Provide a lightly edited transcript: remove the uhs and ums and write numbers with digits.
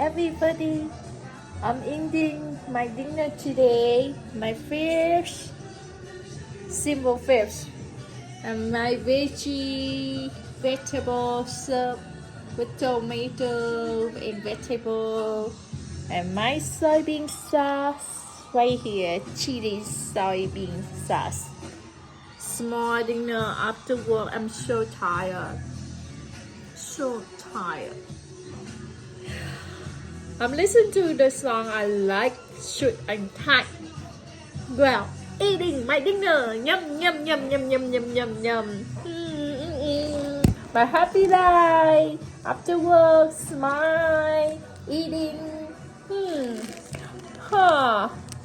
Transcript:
everybody. I'm eating my dinner today. My fish, simple fish, and my vegetable soup with tomato and vegetable, and my soybean sauce right here, chili soybean sauce. Small dinner after work. I'm so tired. So tired. I'm listening to the song I like, shoot and tag. Well, eating my dinner. Yum, yum, yum, yum, yum, yum, yum, yum. My happy life. After work, smile, eating. Huh.